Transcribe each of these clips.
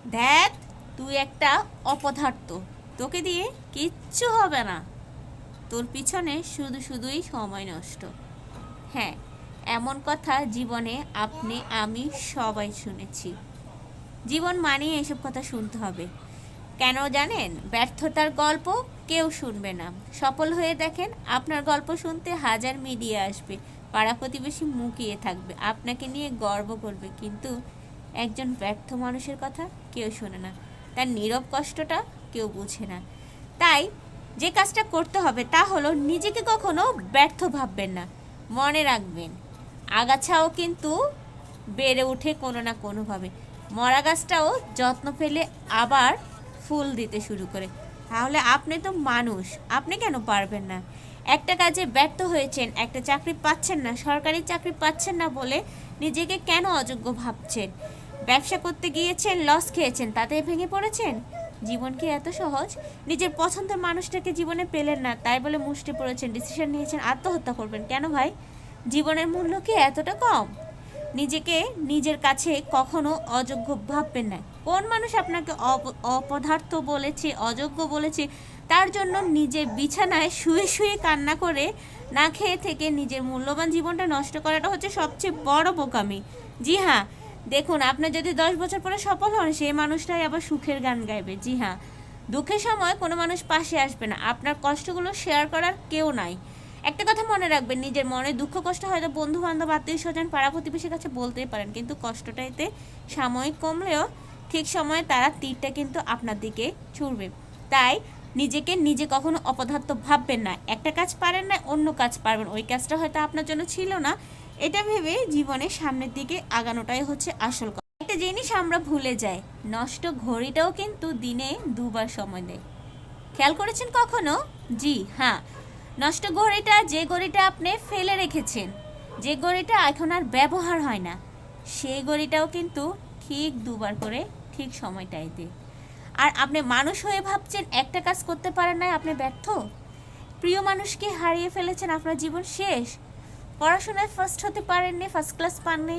ধ্যাত, তুই একটা অপদার্থ, তোকে দিয়ে কিচ্ছু হবে না, তোর পিছনে শুধু শুধুই সময় নষ্ট। হ্যাঁ, এমন কথা জীবনে আপনি আমি সবাই শুনেছি। জীবন মানেই এসব কথা শুনতে হবে। কেন জানেন? ব্যর্থতার গল্প কেউ শুনবে না। সফল হয়ে দেখেন, আপনার গল্প শুনতে হাজার মিডিয়া আসবে, পাড়া প্রতিবেশী মুখিয়ে থাকবে, আপনাকে নিয়ে গর্ব করবে, কিন্তু একজন ব্যর্থ মানুষের কথা কেউ শোনে না, তার নীরব কষ্টটা কেউ বুঝে না। তাই যে কাজটা করতে হবে তা হলো, নিজেকে কখনো ব্যর্থ ভাববেন না। মনে রাখবেন, আগাছাও কিন্তু বেড়ে ওঠে কোনো না কোনোভাবে, মরা গাছটাও যত্ন পেলে আবার ফুল দিতে শুরু করে। তাহলে আপনি তো মানুষ, আপনি কেন পারবেন না? একটা কাজে ব্যর্থ হয়েছেন, একটা চাকরি পাচ্ছেন না, সরকারি চাকরি পাচ্ছেন না বলে নিজেকে কেন অযোগ্য ভাবছেন? ব্যবসা করতে গিয়েছেন, লস খেয়েছেন, তাতে ভেঙে পড়েছেন? জীবন কি এত সহজ? নিজের পছন্দের মানুষটাকে জীবনে পেলেন না, তাই বলে মুষ্টে পড়েছেন, ডিসিশন নিয়েছেন আত্মহত্যা করবেন। কেন ভাই? জীবনের মূল্য কি এতটা কম? নিজেকে নিজের কাছে কখনো অযোগ্য ভাববেন না। কোন মানুষ আপনাকে অপদার্থ বলেছে, অযোগ্য বলেছে, তার জন্য নিজের বিছানায় শুয়ে শুয়ে কান্না করে না খেয়ে থেকে নিজের মূল্যবান জীবনটা নষ্ট করাটা হচ্ছে সবচেয়ে বড় বোকামি। জি হ্যাঁ, দেখুন, আপনি যদি 10 বছর পরে সফল হন, সেই মানুষটাই আবার সুখের গান গাইবে। জি হ্যাঁ, দুঃখের সময় কোনো মানুষ পাশে আসবে না, আপনার কষ্টগুলো শেয়ার করার কেউ নাই। একটা কথা মনে রাখবেন, নিজের মনে দুঃখ কষ্ট হয়তো বন্ধু বান্ধব, আত্মীয় স্বজন, পাড়া প্রতিবেশীর কাছে বলতেই পারেন, কিন্তু কষ্টটা এতে সাময়িক কমলেও ঠিক সময়ে তারা তীরটা কিন্তু আপনার দিকে ছুড়বে। তাই নিজেকে নিজে কখনো অপদার্থ ভাববেন না। একটা কাজ পারেন না, অন্য কাজ পারবেন, ওই কাজটা হয়তো আপনার জন্য ছিল না, এটা ভেবে জীবনে সামনের দিকে আগানোটাই হচ্ছে আসল কথা। একটা জিনিস আমরা ভুলে যাই, নষ্ট ঘড়িটাও কিন্তু দিনে দুবার সময় দেয়। খেয়াল করেছেন কখনো? জি হ্যাঁ, নষ্ট ঘড়িটা, যে ঘড়িটা আপনি ফেলে রেখেছেন, যে ঘড়িটা এখন আর ব্যবহার হয় না, সেই ঘড়িটাও কিন্তু ঠিক দুবার করে ঠিক সময়টাই দেয়। আর আপনি মানুষ হয়ে ভাবছেন একটা কাজ করতে পারেন না, আপনি ব্যর্থ? প্রিয় মানুষকে হারিয়ে ফেলেছেন, আপনার জীবন শেষ? পড়াশোনায় ফার্স্ট হতে পারেননি, ফার্স্ট ক্লাস পাননি,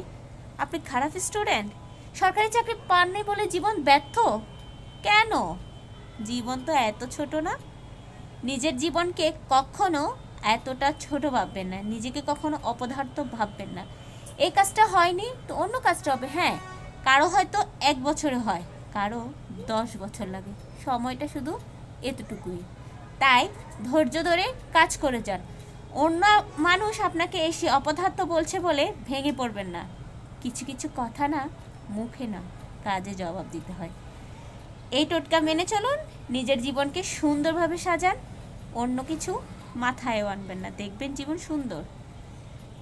আপনি খারাপ স্টুডেন্ট? সরকারি চাকরি পাননি বলে জীবন ব্যর্থ? কেন? জীবন তো এত ছোট না। নিজের জীবনকে কখনো এতটা ছোট ভাববেন না, নিজেকে কখনো অপদার্থ ভাববেন না। এই কাজটা হয়নি তো অন্য কাজটা হবে। হ্যাঁ, কারো হয়তো 1 বছরে হয়, কারো 10 বছর লাগে, সময়টা শুধু এতটুকুই। তাই ধৈর্য ধরে কাজ করে যান। অন্য মানুষ আপনাকে এসে অপদার্থ বলছে বলে ভেঙে পড়বেন না। কিছু কিছু কথা না, মুখে না, কাজে জবাব দিতে হয়। এই টোটকা মেনে চলুন, নিজের জীবনকে সুন্দরভাবে সাজান, অন্য কিছু মাথায়ও আনবেন না, দেখবেন জীবন সুন্দর।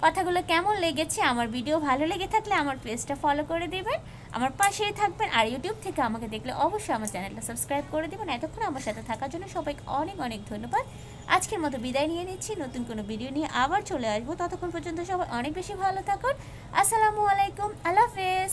কথাগুলো কেমন লেগেছে? আমার ভিডিও ভালো লেগে থাকলে আমার পেজটা ফলো করে দেবেন, আমার পাশেই থাকবেন। আর ইউটিউব থেকে আমাকে দেখলে অবশ্যই আমার চ্যানেলটা সাবস্ক্রাইব করে দেবেন। এতক্ষণ আমার সাথে থাকার জন্য সবাইকে অনেক অনেক ধন্যবাদ। আজকের মতো বিদায় নিয়ে নিচ্ছি, নতুন কোনো ভিডিও নিয়ে আবার চলে আসবো। ততক্ষণ পর্যন্ত সবাই অনেক বেশি ভালো থাকুন। আসসালামু আলাইকুম, আল্লাহ হাফেজ।